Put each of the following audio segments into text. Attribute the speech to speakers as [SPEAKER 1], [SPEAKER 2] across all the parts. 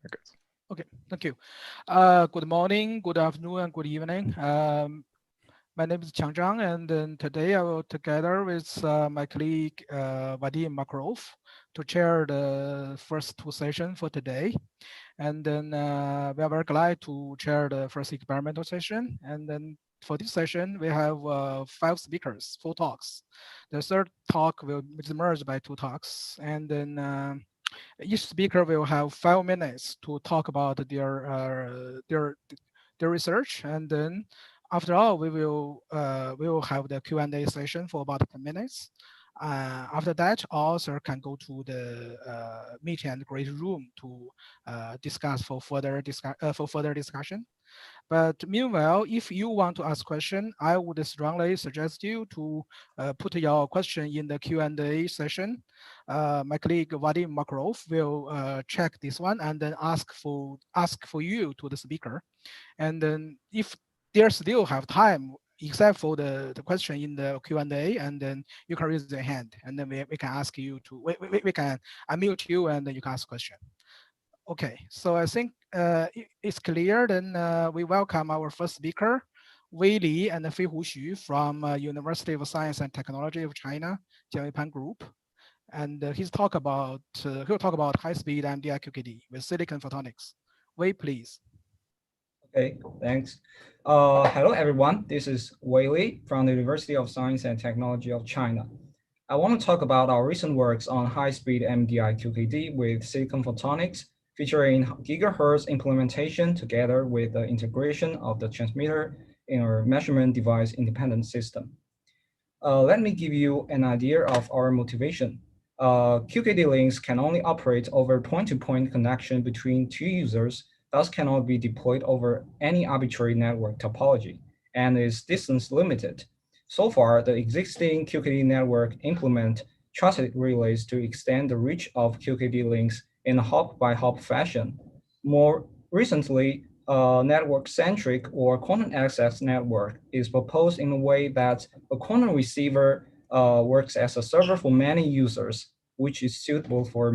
[SPEAKER 1] Okay.
[SPEAKER 2] Okay, thank you. Good morning, good afternoon, and good evening. My name is Chang Zhang, and then today I will, together with my colleague Vadim Makarov, to chair the first two sessions for today. And then we are very glad to chair the first experimental session. And then for this session, we have five speakers, four talks. The third talk will be merged by two talks, and then each speaker will have 5 minutes to talk about their research, and then after all, we will have the Q&A session for about 10 minutes. After that, all sir can go to the meet and greet room to discuss for further discussion. But meanwhile, if you want to ask question, I would strongly suggest you to put your question in the Q&A session. My colleague Vadim Makarov will check this one and then ask for you to the speaker. And then if there still have time, except for the question in the Q&A, and then you can raise your hand, and then we can ask you to, we can unmute you, and then you can ask question. Okay, so I think it's clear. Then we welcome our first speaker, Wei Li and Feihu Xu from University of Science and Technology of China, Jiangpan Group. And he'll talk about high-speed MDI QKD with silicon photonics. Wei, please.
[SPEAKER 3] Okay, thanks. Hello, everyone. This is Wei Li from the University of Science and Technology of China. I want to talk about our recent works on high-speed MDI QKD with silicon photonics, featuring gigahertz implementation together with the integration of the transmitter in our measurement device independent system. Let me give you an idea of our motivation. QKD links can only operate over point-to-point connection between two users, thus cannot be deployed over any arbitrary network topology, and is distance limited. So far, the existing QKD network implement trusted relays to extend the reach of QKD links in a hop-by-hop fashion. More recently, a network-centric or quantum access network is proposed in a way that a quantum receiver works as a server for many users, which is suitable for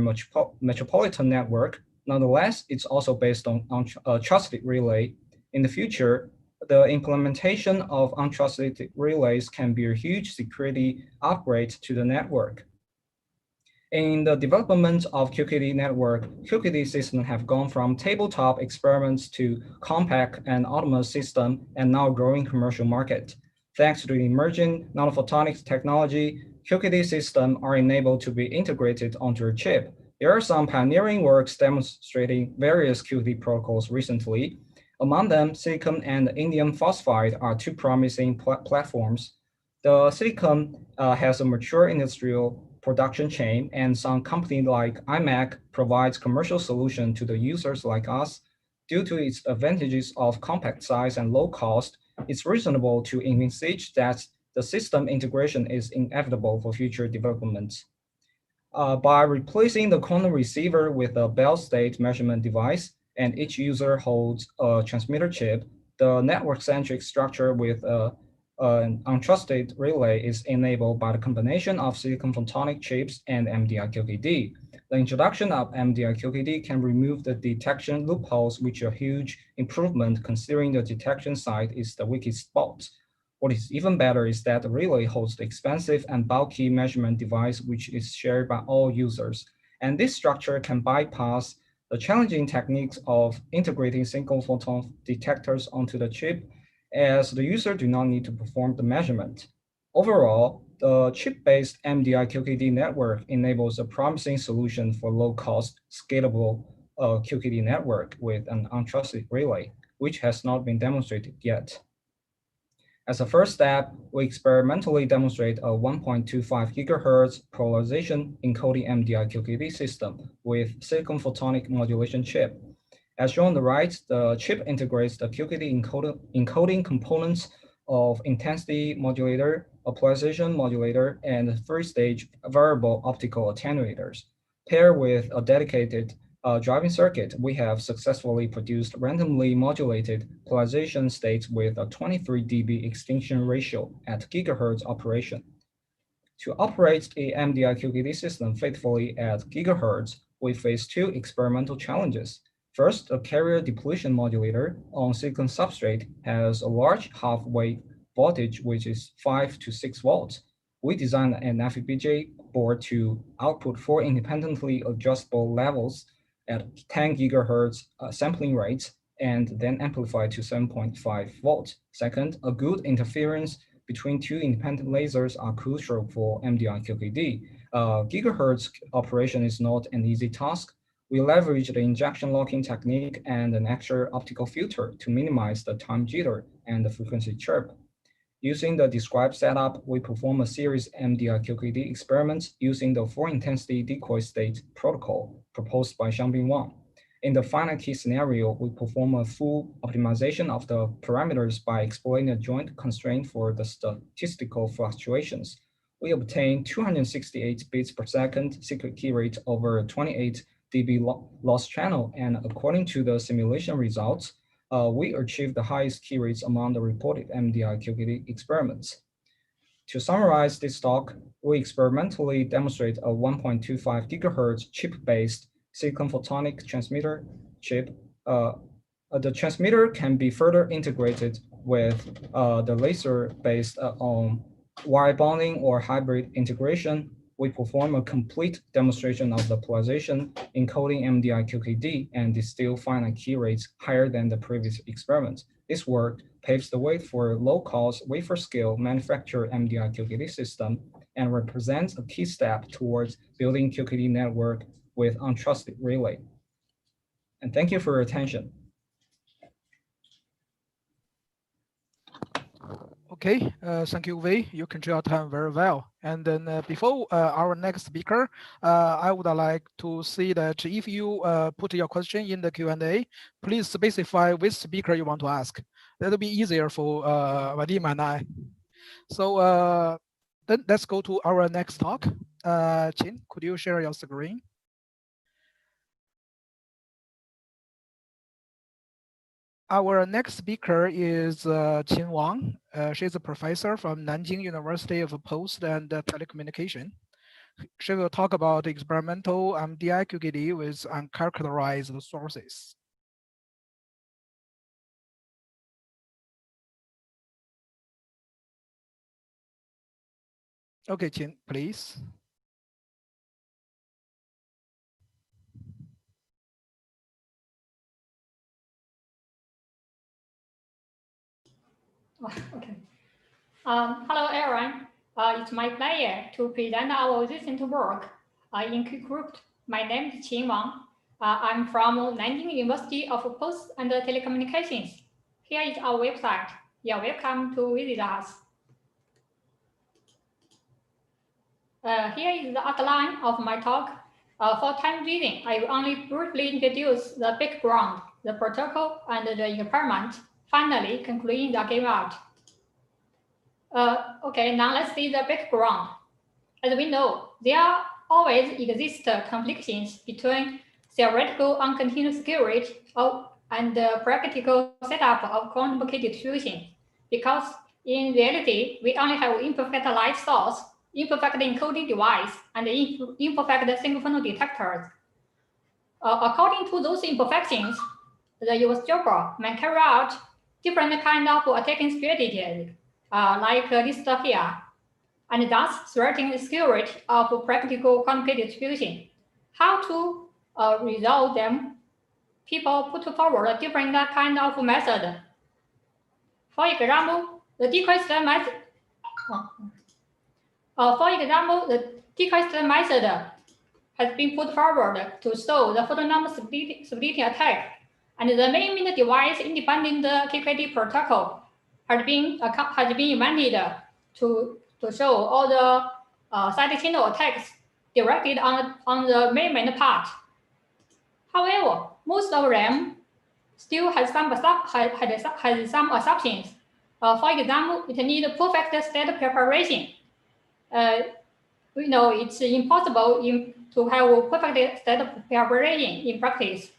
[SPEAKER 3] metropolitan network. Nonetheless, it's also based on a trusted relay. In the future, the implementation of untrusted relays can be a huge security upgrade to the network. In the development of QKD network, QKD systems have gone from tabletop experiments to compact and autonomous system and now growing commercial market. Thanks to the emerging nanophotonics technology, QKD systems are enabled to be integrated onto a chip. There are some pioneering works demonstrating various QKD protocols recently. Among them, silicon and indium phosphide are two promising platforms. The silicon has a mature industrial production chain, and some company like IMAC provides commercial solution to the users like us. Due to its advantages of compact size and low cost, it's reasonable to envisage that the system integration is inevitable for future developments. By replacing the quantum receiver with a Bell state measurement device, and each user holds a transmitter chip, the network-centric structure with an untrusted relay is enabled by the combination of silicon photonic chips and MDI-QKD. The introduction of MDI-QKD can remove the detection loopholes, which are a huge improvement considering the detection site is the weakest spot. What is even better is that the relay holds the expensive and bulky measurement device, which is shared by all users. And this structure can bypass the challenging techniques of integrating single photon detectors onto the chip, as the user do not need to perform the measurement. Overall, the chip-based MDI-QKD network enables a promising solution for low-cost, scalable QKD network with an untrusted relay, which has not been demonstrated yet. As a first step, we experimentally demonstrate a 1.25 gigahertz polarization encoding MDI QKD system with silicon photonic modulation chip. As shown on the right, the chip integrates the QKD encoding components of intensity modulator, a polarization modulator, and three-stage variable optical attenuators. Paired with a dedicated driving circuit, we have successfully produced randomly modulated polarization states with a 23 dB extinction ratio at gigahertz operation. To operate a MDI QKD system faithfully at gigahertz, we face two experimental challenges. First, a carrier depletion modulator on silicon substrate has a large half-wave voltage, which is 5 to 6 volts. We designed an FPGA board to output 4 independently adjustable levels at 10 gigahertz sampling rates and then amplify to 7.5 volts. Second, a good interference between 2 independent lasers are crucial for MDI QKD. Gigahertz operation is not an easy task. We leverage the injection locking technique and an extra optical filter to minimize the time jitter and the frequency chirp. Using the described setup, we perform a series MDI QKD experiments using the 4-intensity decoy state protocol proposed by Xiangbin Wang. In the finite key scenario, we perform a full optimization of the parameters by exploiting a joint constraint for the statistical fluctuations. We obtain 268 bits per second secret key rate over 28 dB loss channel, and according to the simulation results, we achieved the highest key rates among the reported MDI QKD experiments. To summarize this talk, we experimentally demonstrate a 1.25 gigahertz chip-based silicon photonic transmitter chip. The transmitter can be further integrated with the laser based on wire bonding or hybrid integration. We perform a complete demonstration of the polarization encoding MDI QKD and distill finite key rates higher than the previous experiment. This work paves the way for low-cost wafer-scale manufactured MDI QKD system and represents a key step towards building QKD network with untrusted relay. And thank you for your attention.
[SPEAKER 2] Okay, thank you, Wei. You control your time very well. And then before our next speaker, I would like to say that if you put your question in the Q&A, please specify which speaker you want to ask. That'll be easier for Vadim and I. So then let's go to our next talk. Qin, could you share your screen? Our next speaker is Qin Wang. She's a professor from Nanjing University of Post and Telecommunication. She will talk about experimental MDI QKD with uncharacterized sources. Okay, Qin, please.
[SPEAKER 1] Okay. Hello, everyone. It's my pleasure to present our recent work in QCrypt. My name is Qin Wang. I'm from Nanjing University of Post and Telecommunications. Here is our website. You're welcome to visit us. Here is the outline of my talk. For time reading, I will only briefly introduce the background, the protocol, and the experiment, finally concluding the game out. Okay, now let's see the background. As we know, there always exist conflicts between theoretical uncontinuous security and the practical setup of quantum key distribution, because in reality, we only have imperfect light source, imperfect encoding device, and imperfect single-funnel detectors. According to those imperfections, the eavesdropper may carry out different kind of attacking strategies, like listed here, and thus threaten the security of practical quantum key distribution. How to resolve them? People put forward a different kind of method. For example, the decoy step method. Has been put forward to solve the photonom splitting attack, and the main device independent QKD protocol has been invented to show all the side channel attacks directed on the main part. However, most of them still has some assumptions. For example, it needs perfect state preparation. We know it's impossible to have perfect state preparation in practice.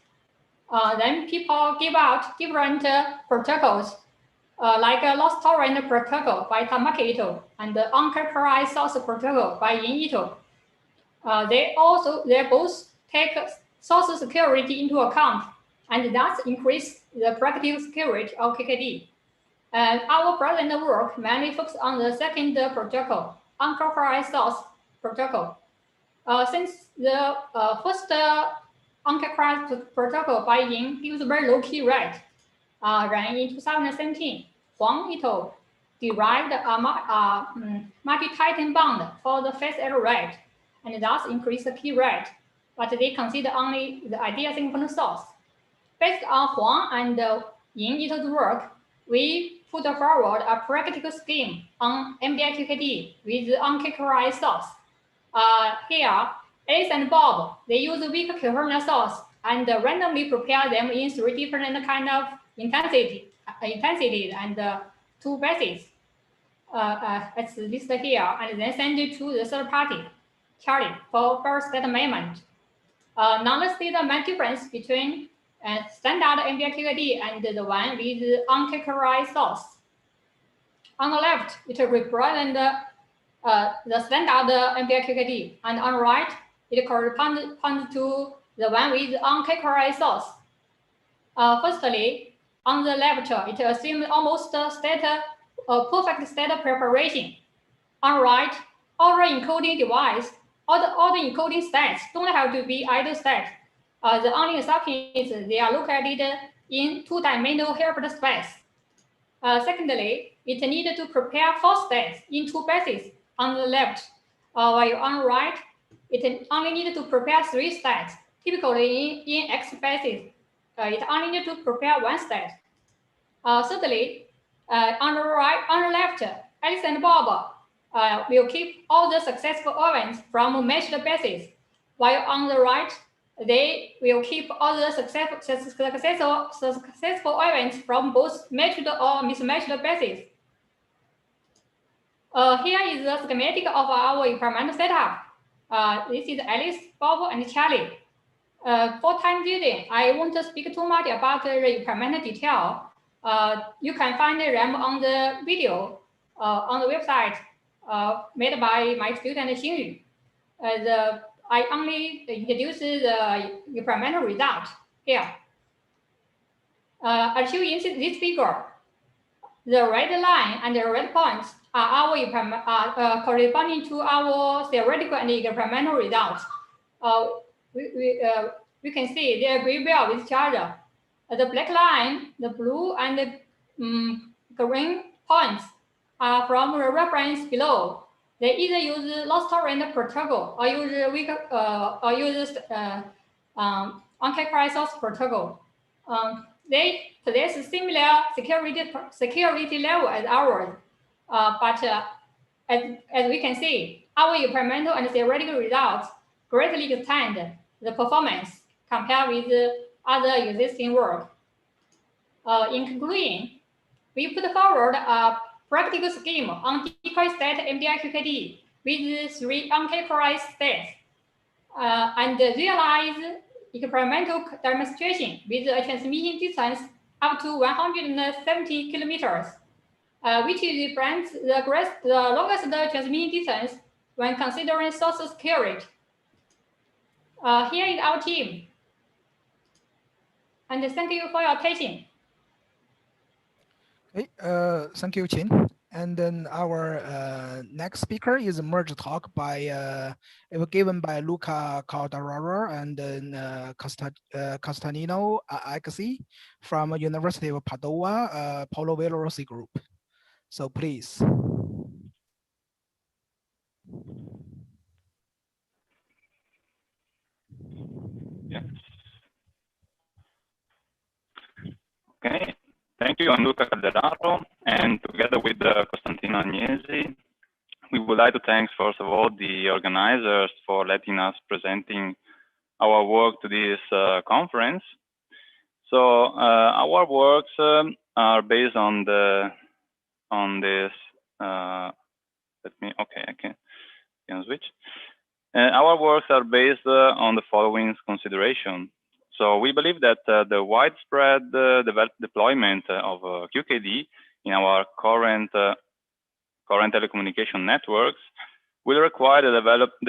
[SPEAKER 1] Then people give out different protocols, like a loss tolerant protocol by Tamaki Ito and the uncharacterized source protocol by Yin Ito. They both take source security into account and thus increase the practical security of QKD. And our present work mainly focuses on the second protocol, uncooperative source protocol. Since the first uncooperative protocol by Ying gives very low key rate, ran in 2017, Huang et al. Derived a multi-titan bond for the phase error rate, and thus increased the key rate, but they consider only the ideal synchronous source. Based on Huang and Ying et al.'s work, we put forward a practical scheme on MDI QKD with uncategorized source. Here, Alice and Bob, they use weak coherent source and randomly prepare them in 3 different kind of intensity and 2 bases. It's listed here, and then send it to the third party, Charlie, for first state measurement. Notice the main difference between standard MDI QKD and the one with uncategorized source. On the left, it represents the standard MDI QKD, and on the right, it corresponds to the one with uncategorized source. Firstly, on the left, it assumes almost perfect state preparation. On the right, all the encoding device, all the encoding states don't have to be idle states. The only exception is they are located in 2-dimensional Hilbert space. Secondly, it needed to prepare 4 states in 2 bases on the left, while on the right, it only needed to prepare 3 states. Typically, in X bases, it only needed to prepare 1 state. Thirdly, on the left, Alice and Bob will keep all the successful events from matched bases, while on the right, they will keep all the successful events from both matched or mismatched bases. Here is the schematic of our experiment setup. This is Alice, Bob, and Charlie. For time reading, I won't speak too much about the experiment detail. You can find them on the video on the website made by my student Xingyu. I only introduce the experimental result here. As shown in this figure, the red line and the red points are our corresponding to our theoretical and experimental results. We can see they agree well with each other. The black line, the blue, and the green points are from the reference below. They either use loss tolerant protocol or use uncategorized source protocol. They possess similar security level as ours, but as we can see, our experimental and theoretical results greatly extend the performance compared with other existing work. In conclusion, we put forward a practical scheme on decoy state MDI QKD with 3 uncategorized states and realize experimental demonstration with a transmission distance up to 170 kilometers, which represents the longest transmission distance when considering source security. Here is our team. And thank you for your attention.
[SPEAKER 2] Okay, thank you, Qin. And then our next speaker is a merge talk by it was given by Luca Caldararo and then Costanino Axi from University of Padua, Polo Velocity Group. So please.
[SPEAKER 4] Yes. Okay. Thank you, I'm Luca Calderaro, and together with Costantino Agnesi, we would like to thank, first of all, the organizers for letting us presenting our work to this conference. So our works are based on this. Okay, I can switch. Our works are based on the following consideration. So we believe that the widespread deployment of QKD in our current telecommunication networks will require the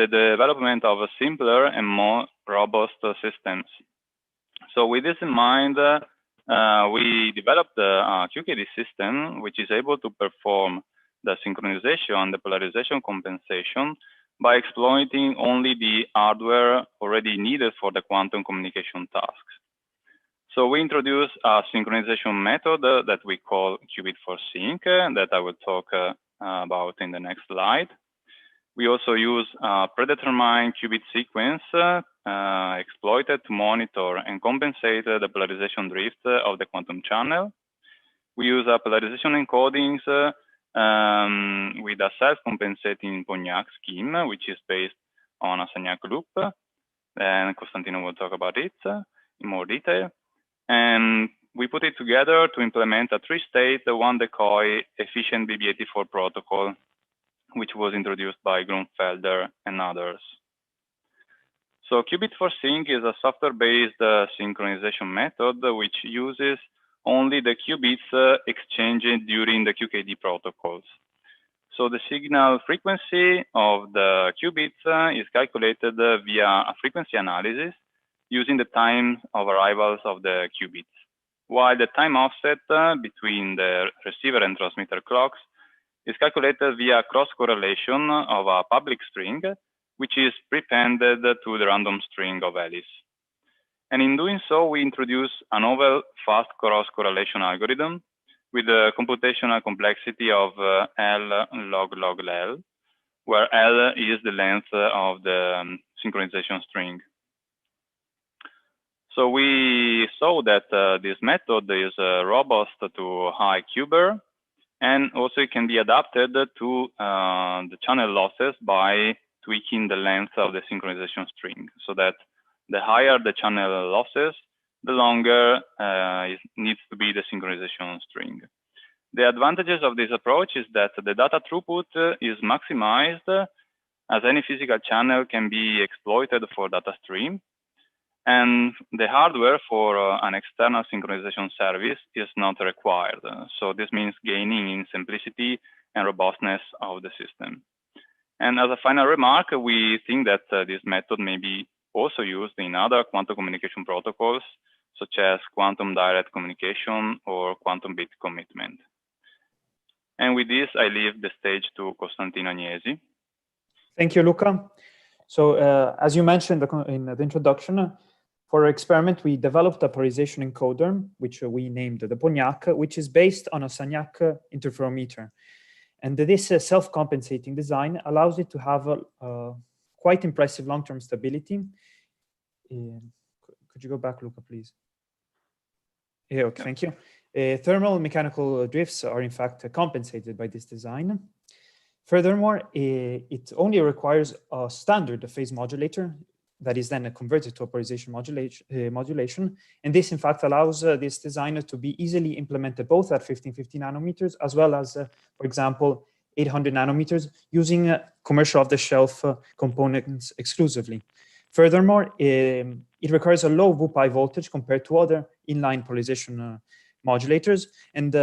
[SPEAKER 4] development of simpler and more robust systems. So with this in mind, we developed a QKD system, which is able to perform the synchronization and the polarization compensation by exploiting only the hardware already needed for the quantum communication tasks. So we introduced a synchronization method that we call qubit for sync, that I will talk about in the next slide. We also use a predetermined qubit sequence exploited to monitor and compensate the polarization drift of the quantum channel. We use a polarization encodings with a self-compensating Pognac scheme, which is based on a Sagnac loop. And Costantino will talk about it in more detail. And we put it together to implement a three-state, one decoy efficient BB84 protocol, which was introduced by Grunfelder and others. So qubit for sync is a software-based synchronization method which uses only the qubits exchanged during the QKD protocols. So the signal frequency of the qubits is calculated via a frequency analysis using the time of arrivals of the qubits, while the time offset between the receiver and transmitter clocks is calculated via cross-correlation of a public string, which is prepended to the random string of Alice. And in doing so, we introduce a novel fast cross-correlation algorithm with a computational complexity of L log L, where L is the length of the synchronization string. So we saw that this method is robust to high Q-bar, and also it can be adapted to the channel losses by tweaking the length of the synchronization string, so that the higher the channel losses, the longer it needs to be the synchronization string. The advantages of this approach is that the data throughput is maximized, as any physical channel can be exploited for data stream, and the hardware for an external synchronization service is not required. So this means gaining in simplicity and robustness of the system. And as a final remark, we think that this method may be also used in other quantum communication protocols, such as quantum direct communication or quantum bit commitment. And with this, I leave the stage to Costantino Agnesi.
[SPEAKER 5] Thank you, Luca. So as you mentioned in the introduction, for our experiment, we developed a polarization encoder, which we named the Pognac, which is based on a Sagnac interferometer. And this self-compensating design allows it to have a quite impressive long-term stability. Could you go back, Luca, please? Yeah, okay, thank you. Thermal and mechanical drifts are in fact compensated by this design. Furthermore, it only requires a standard phase modulator that is then converted to a polarization modulation. And this, in fact, allows this design to be easily implemented both at 1550 nanometers as well as, for example, 800 nanometers using commercial off-the-shelf components exclusively. Furthermore, it requires a low VUPI voltage compared to other inline polarization modulators. And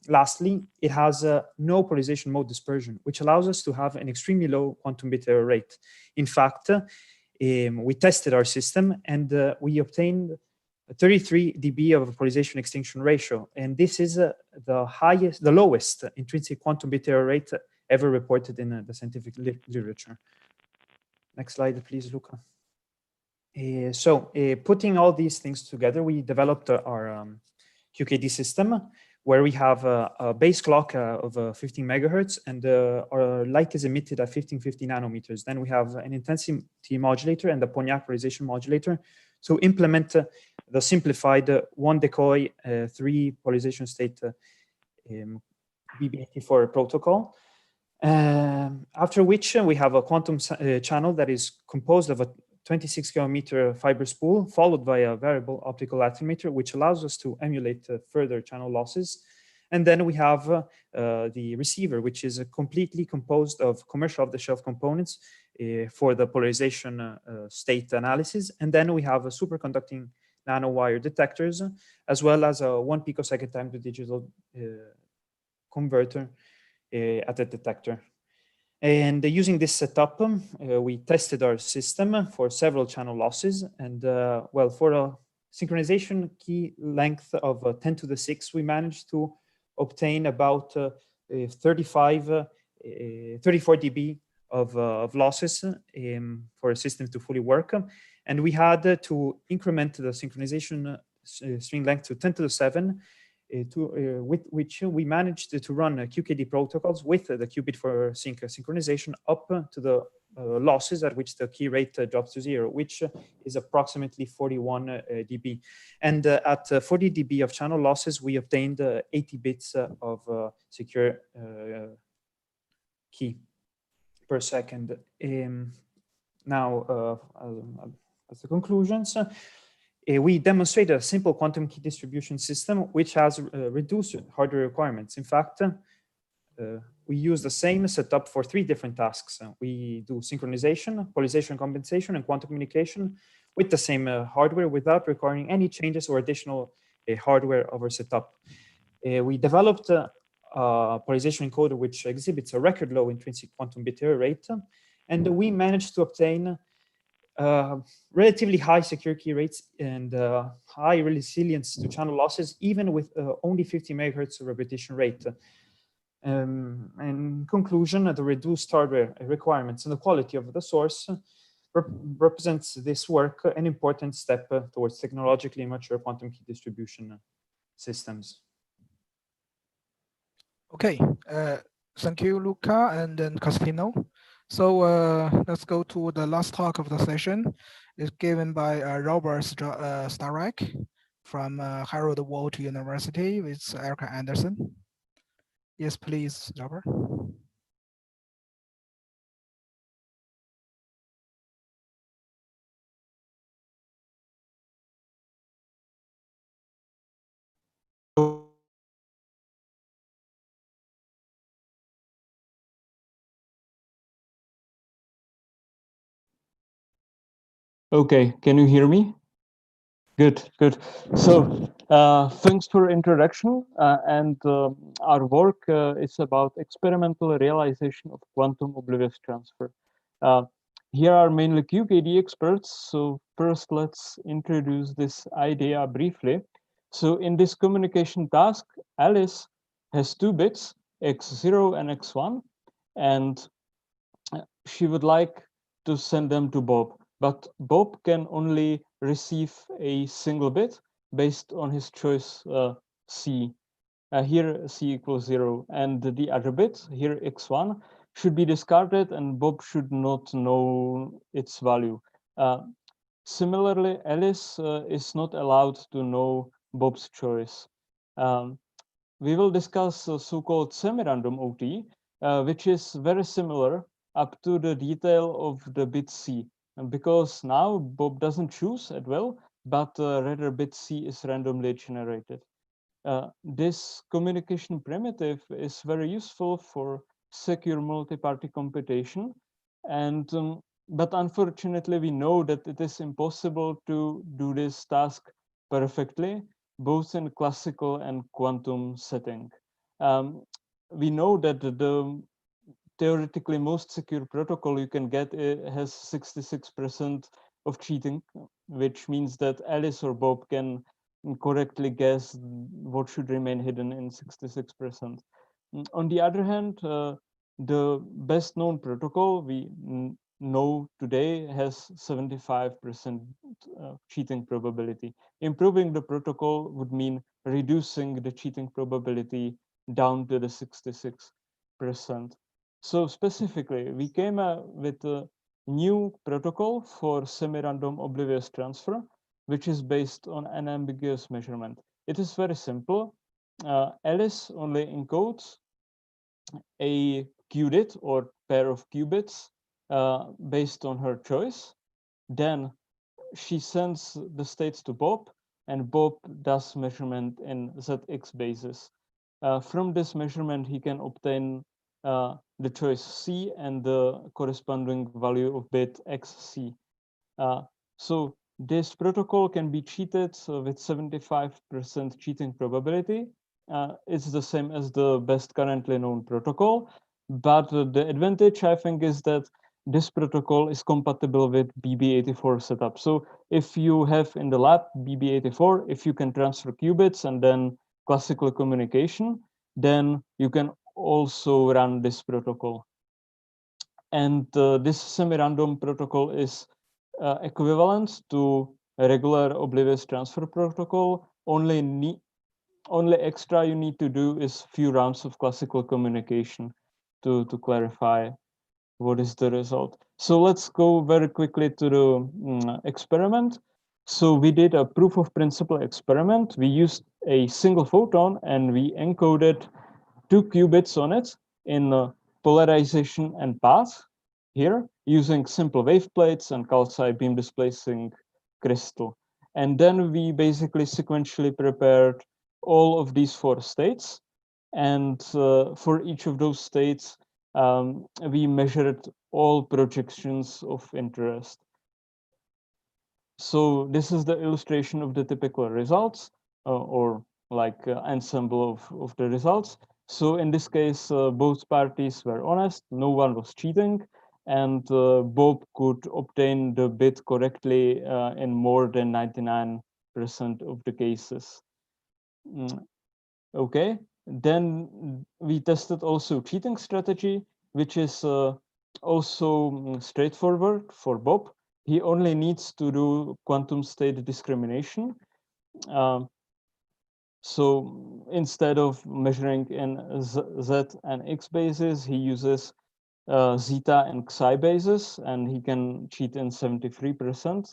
[SPEAKER 5] lastly, it has no polarization mode dispersion, which allows us to have an extremely low quantum bit error rate. In fact, we tested our system and we obtained 33 dB of polarization extinction ratio. And this is the lowest intrinsic quantum bit error rate ever reported in the scientific literature. Next slide, please, Luca. Putting all these things together, we developed our QKD system, where we have a base clock of 15 megahertz, and our light is emitted at 1550 nanometers. Then we have an intensity modulator and the Pognac polarization modulator to implement the simplified one decoy, three polarization state BB84 protocol. After which we have a quantum channel that is composed of a 26 kilometer fiber spool, followed by a variable optical attenuator, which allows us to emulate further channel losses. And then we have the receiver, which is completely composed of commercial off-the-shelf components for the polarization state analysis. And then we have a superconducting nanowire detectors, as well as a 1 picosecond time to digital converter at the detector. And using this setup, we tested our system for several channel losses. And well, for a synchronization key length of 10 to the 6, we managed to obtain about 34 dB of losses for a system to fully work. And we had to increment the synchronization string length to 10 to the 7, with which we managed to run QKD protocols with the qubit for sync synchronization up to the losses at which the key rate drops to 0, which is approximately 41 dB. And at 40 dB of channel losses, we obtained 80 bits of secure key per second. Now, as the conclusions, we demonstrated a simple quantum key distribution system which has reduced hardware requirements. In fact, we use the same setup for 3 different tasks. We do synchronization, polarization compensation, and quantum communication with the same hardware without requiring any changes or additional hardware of our setup. We developed a polarization encoder which exhibits a record low intrinsic quantum bit error rate, and we managed to obtain relatively high secure key rates and high resilience to channel losses, even with only 50 megahertz repetition rate. In conclusion, the reduced hardware requirements and the quality of the source represents this work an important step towards technologically mature quantum key distribution systems.
[SPEAKER 2] Okay, thank you, Luca, and then Costantino. So let's go to the last talk of the session. It's given by Robert Starak from Harold Walt University with Erica Anderson. Yes, please, Robert.
[SPEAKER 6] Okay, can you hear me? Good, good. So thanks for introduction. Our work is about experimental realization of quantum oblivious transfer. Here are mainly QKD experts. So first, let's introduce this idea briefly. So in this communication task, Alice has 2 bits, x0 and x1, and she would like to send them to Bob. But Bob can only receive a single bit based on his choice C. Here C equals 0, and the other bit, here x1, should be discarded and Bob should not know its value. Similarly, Alice is not allowed to know Bob's choice. We will discuss so-called semi-random OT, which is very similar up to the detail of the bit C, because now Bob doesn't choose at will, but rather bit C is randomly generated. This communication primitive is very useful for secure multi-party computation, and but unfortunately we know that it is impossible to do this task perfectly, both in classical and quantum setting. We know that the theoretically most secure protocol you can get has 66% of cheating, which means that Alice or Bob can correctly guess what should remain hidden in 66%. On the other hand, the best known protocol we know today has 75% cheating probability. Improving the protocol would mean reducing the cheating probability down to the 66%. So specifically, we came with a new protocol for semi-random oblivious transfer, which is based on unambiguous measurement. It is very simple. Alice only encodes a qubit or pair of qubits based on her choice. Then she sends the states to Bob, and Bob does measurement in ZX basis. From this measurement, he can obtain the choice C and the corresponding value of bit XC. So this protocol can be cheated with 75% cheating probability. It's the same as the best currently known protocol, but the advantage, I think, is that this protocol is compatible with BB84 setup. So if you have in the lab BB84, if you can transfer qubits and then classical communication, then you can also run this protocol. And this semi-random protocol is equivalent to a regular oblivious transfer protocol. Only extra you need to do is few rounds of classical communication to clarify what is the result. So let's go very quickly to the experiment. So we did a proof of principle experiment. We used a single photon and we encoded 2 qubits on it in polarization and path here using simple wave plates and calcite beam displacing crystal. And then we basically sequentially prepared all of these 4 states. And for each of those states, we measured all projections of interest. So this is the illustration of the typical results or like ensemble of the results. So in this case, both parties were honest, no one was cheating, and Bob could obtain the bit correctly in more than 99% of the cases. Okay, then we tested also cheating strategy, which is also straightforward for Bob. He only needs to do quantum state discrimination. So instead of measuring in Z and X bases, he uses zeta and Xi bases, and he can cheat in 73%.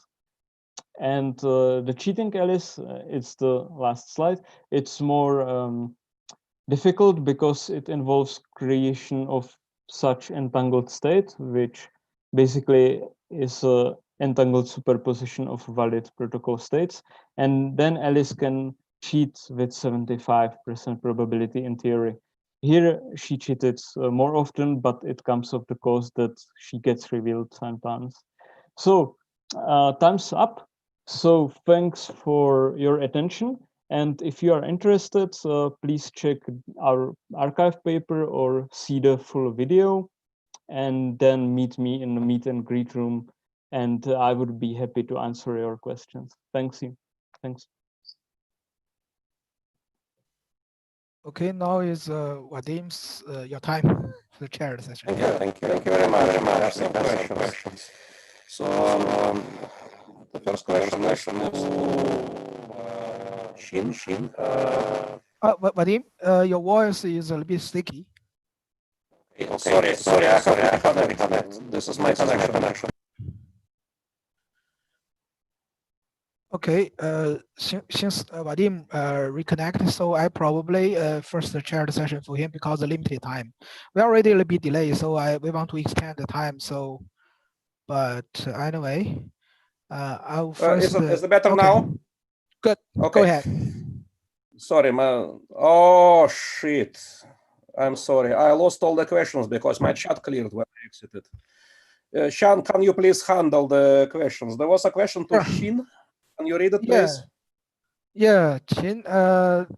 [SPEAKER 6] And the cheating Alice, it's the last slide. It's more difficult because it involves creation of such entangled state, which basically is a entangled superposition of valid protocol states. And then Alice can cheat with 75% probability in theory. Here she cheated more often, but it comes of the cost that she gets revealed sometimes. So time's up. So thanks for your attention. And if you are interested, please check our archive paper or see the full video, and then meet me in the meet and greet room. And I would be happy to answer your questions. Thanks. Thanks.
[SPEAKER 2] Okay, now is Vadim's your time to chair the session.
[SPEAKER 7] Thank you very much. I have some questions. So the first question is to Shin.
[SPEAKER 2] Vadim, your voice is a little bit sticky.
[SPEAKER 7] Okay. Sorry, I have to reconnect. This is my connection.
[SPEAKER 2] Okay, since Vadim reconnected, so I probably first chair the session for him because of limited time. We already a little bit delayed, so we want to extend the time. So, but anyway, I'll first.
[SPEAKER 7] Is it better now?
[SPEAKER 2] Good.
[SPEAKER 7] Okay.
[SPEAKER 2] Go ahead.
[SPEAKER 7] Sorry, man. Oh shit! I'm sorry. I lost all the questions because my chat cleared when I exited. Shan, can you please handle the questions? There was a question to Shin. Can you read it, please?
[SPEAKER 2] Yeah, Qin,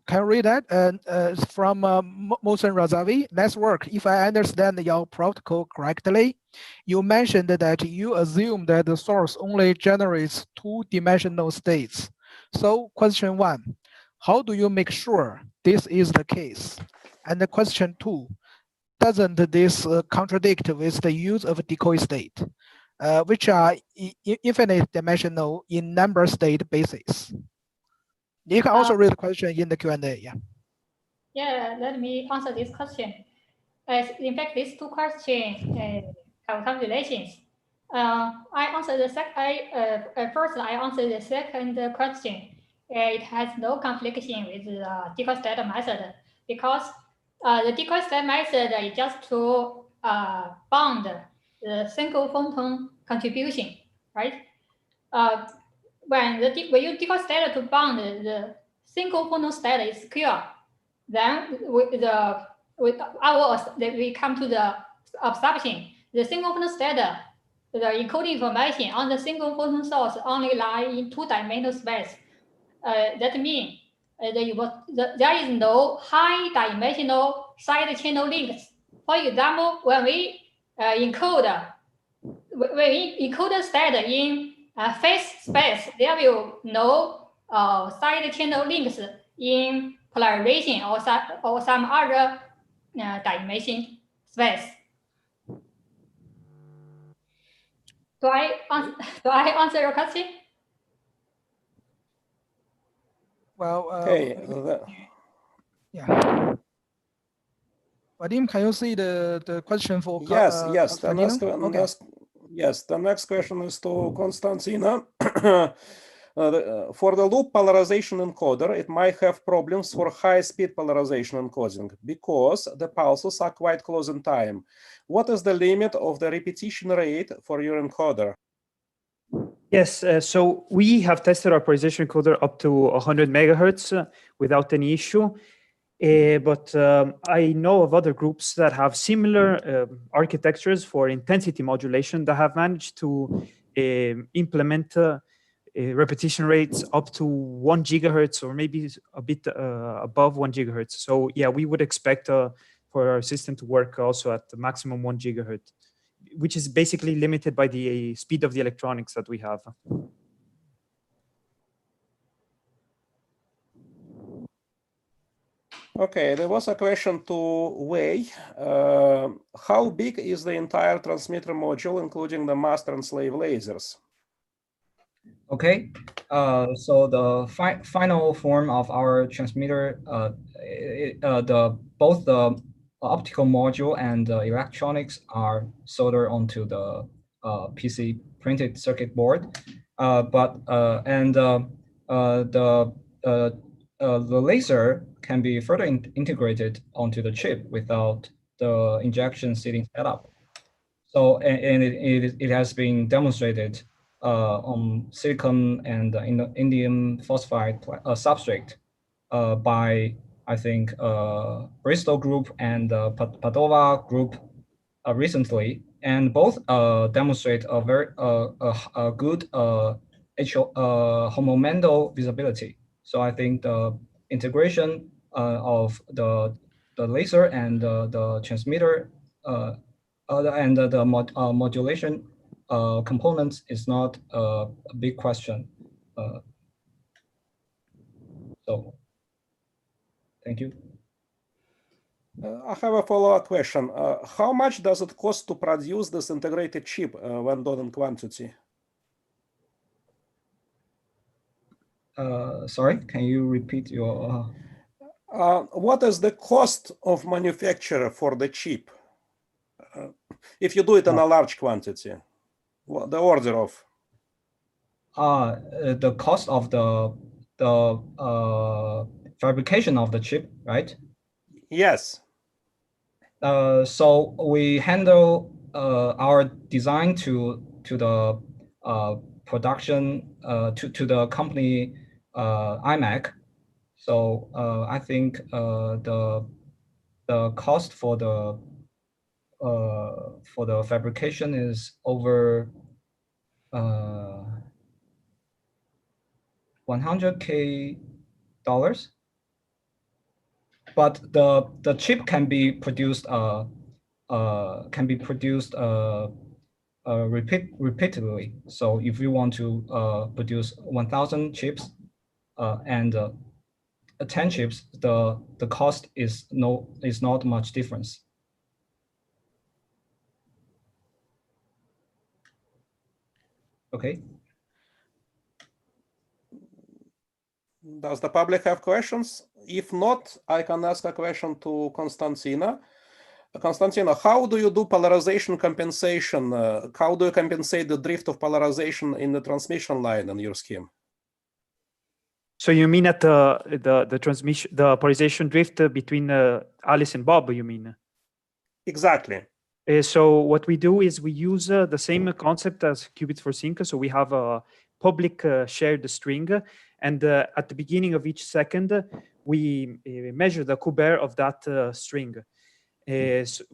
[SPEAKER 2] can you read that? It's from Mohsen Razavi. Let's work. If I understand your protocol correctly, you mentioned that you assume that the source only generates two-dimensional states. So question 1, how do you make sure this is the case? And the question 2, doesn't this contradict with the use of decoy state, which are infinite dimensional in number state basis? You can also read the question in the Q&A, yeah.
[SPEAKER 1] Yeah, let me answer this question. In fact, these two questions have some relations. I answer the first I answer the second question. It has no confliction with the decoy state method because the decoy state method is just to bound the single photon contribution, right? When you decoy state to bound the single photon state is secure, then we come to the assumption the single photon state, the encoding information on the single photon source only lie in two-dimensional space. That means there is no high-dimensional side channel links. For example, when we encode when encoder state in phase space, there will no side channel links in polarization or some other dimension space. Do I answer your question?
[SPEAKER 2] Well,
[SPEAKER 7] Okay.
[SPEAKER 2] yeah. Vadim, can you see the question for
[SPEAKER 7] Yes.
[SPEAKER 2] Constantino?
[SPEAKER 7] The next question is to Konstantina. For the loop polarization encoder, it might have problems for high-speed polarization encoding because the pulses are quite close in time. What is the limit of the repetition rate for your encoder?
[SPEAKER 5] Yes, so we have tested our polarization encoder up to 100 megahertz without any issue. But I know of other groups that have similar architectures for intensity modulation that have managed to implement repetition rates up to 1 gigahertz or maybe a bit above 1 gigahertz. So yeah, we would expect for our system to work also at the maximum 1 gigahertz, which is basically limited by the speed of the electronics that we have.
[SPEAKER 7] Okay, there was a question to Wei. How big is the entire transmitter module, including the master and slave lasers?
[SPEAKER 3] Okay, so the final form of our transmitter, both the optical module and the electronics are soldered onto the PC printed circuit board, the laser can be further integrated onto the chip without the injection seating setup. So, and it has been demonstrated on silicon and indium phosphide substrate by, I think, Bristol group and Padova group recently, and both demonstrate a very good homomendel visibility. So I think the integration of the laser and the transmitter and the modulation components is not a big question. So, thank you.
[SPEAKER 7] I have a follow-up question. How much does it cost to produce this integrated chip when done in quantity?
[SPEAKER 3] Sorry, can you repeat your?
[SPEAKER 7] What is the cost of manufacture for the chip? If you do it in a large quantity, the order of?
[SPEAKER 3] The cost of the fabrication of the chip, right?
[SPEAKER 7] Yes.
[SPEAKER 3] So we handle our design to the production to the company iMac. So I think the cost for the fabrication is over $100K, but the chip can be produced repeatedly. So if you want to produce 1,000 chips and 10 chips, the cost is not much difference. Okay.
[SPEAKER 7] Does the public have questions? If not, I can ask a question to Konstantina. Konstantina, how do you do polarization compensation? How do you compensate the drift of polarization in the transmission line in your scheme?
[SPEAKER 5] So you mean at the transmission, the polarization drift between Alice and Bob, you mean?
[SPEAKER 7] Exactly.
[SPEAKER 5] So what we do is we use the same concept as qubits for sync. So we have a public shared string, and at the beginning of each second, we measure the Kubert of that string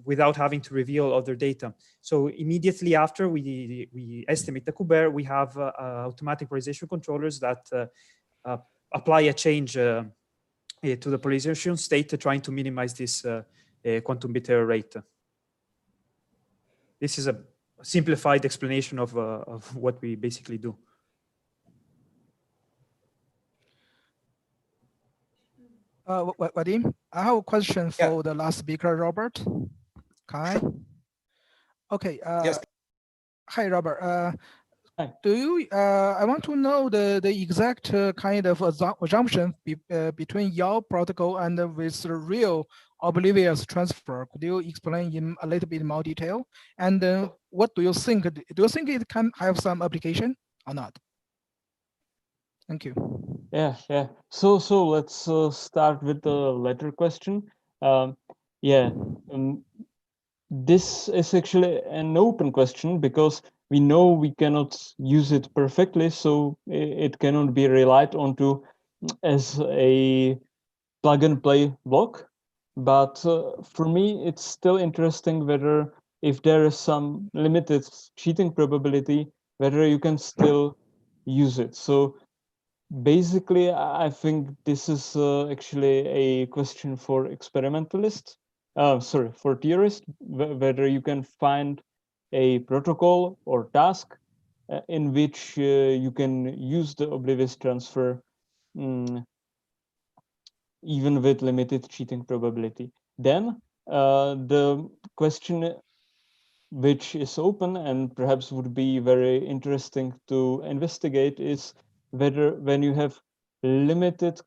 [SPEAKER 5] without having to reveal other data. So immediately after we estimate the Kubert, we have automatic polarization controllers that apply a change to the polarization state, trying to minimize this quantum bit error rate. This is simplified explanation of what we basically do.
[SPEAKER 2] Vadim, I have a question for the last speaker, Robert. Can I? Okay.
[SPEAKER 7] Yes.
[SPEAKER 2] Hi, Robert.
[SPEAKER 6] Hi.
[SPEAKER 2] Do you? I want to know the exact kind of assumption between your protocol and with the real oblivious transfer. Could you explain in a little bit more detail? And what do you think? Do you think it can have some application or not? Thank you.
[SPEAKER 6] Yeah. So let's start with the latter question. This is actually an open question because we know we cannot use it perfectly, so it cannot be relied onto as a plug and play block. But for me, it's still interesting whether if there is some limited cheating probability, whether you can still use it. So basically, I think this is actually a question for experimentalists. Sorry, for theorists, whether you can find a protocol or task in which you can use the oblivious transfer even with limited cheating probability. Then the question which is open and perhaps would be very interesting to investigate is whether when you have limited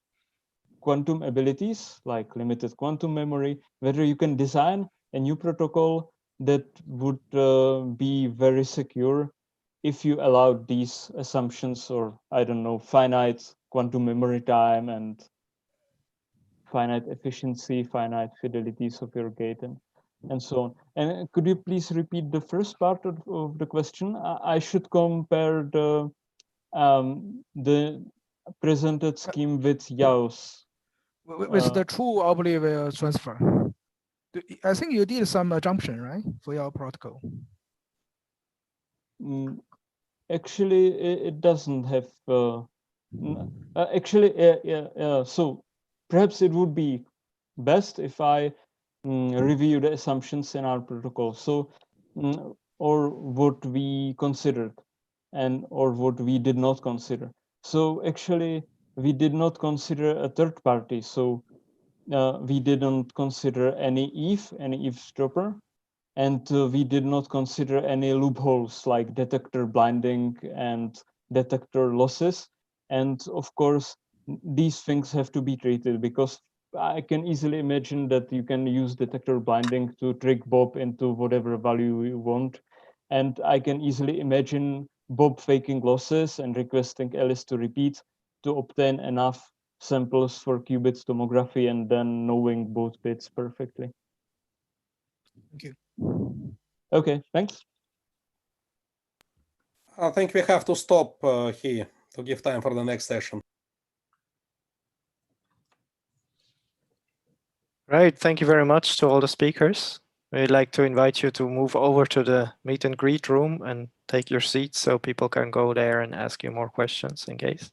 [SPEAKER 6] quantum abilities, like limited quantum memory, whether you can design a new protocol that would be very secure if you allowed these assumptions, or I don't know, finite quantum memory time and finite efficiency, finite fidelities of your gate, and so on. And could you please repeat the first part of the question? I should compare the presented scheme with Yao's.
[SPEAKER 2] With the true oblivious transfer. I think you did some assumption, right, for your protocol?
[SPEAKER 6] Actually, it doesn't have. So perhaps it would be best if I review the assumptions in our protocol. So, or what we considered, and or what we did not consider. So actually, we did not consider a third party. So we didn't consider any eavesdropper, and we did not consider any loopholes like detector blinding and detector losses. And of course, these things have to be treated because I can easily imagine that you can use detector blinding to trick Bob into whatever value you want. And I can easily imagine Bob faking losses and requesting Alice to repeat to obtain enough samples for qubit tomography and then knowing both bits perfectly.
[SPEAKER 2] Thank you.
[SPEAKER 6] Okay, thanks.
[SPEAKER 7] I think we have to stop here to give time for the next session.
[SPEAKER 8] Right, thank you very much to all the speakers. We'd like to invite you to move over to the meet and greet room and take your seats so people can go there and ask you more questions in case.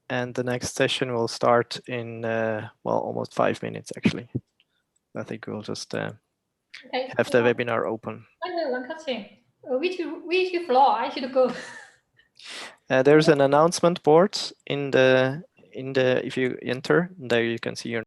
[SPEAKER 8] And the next session will start in, well, almost 5 minutes actually. I think we'll just have the webinar open.
[SPEAKER 1] I have one question. Which floor I should go?
[SPEAKER 8] There's an announcement board in the if you enter, there you can see your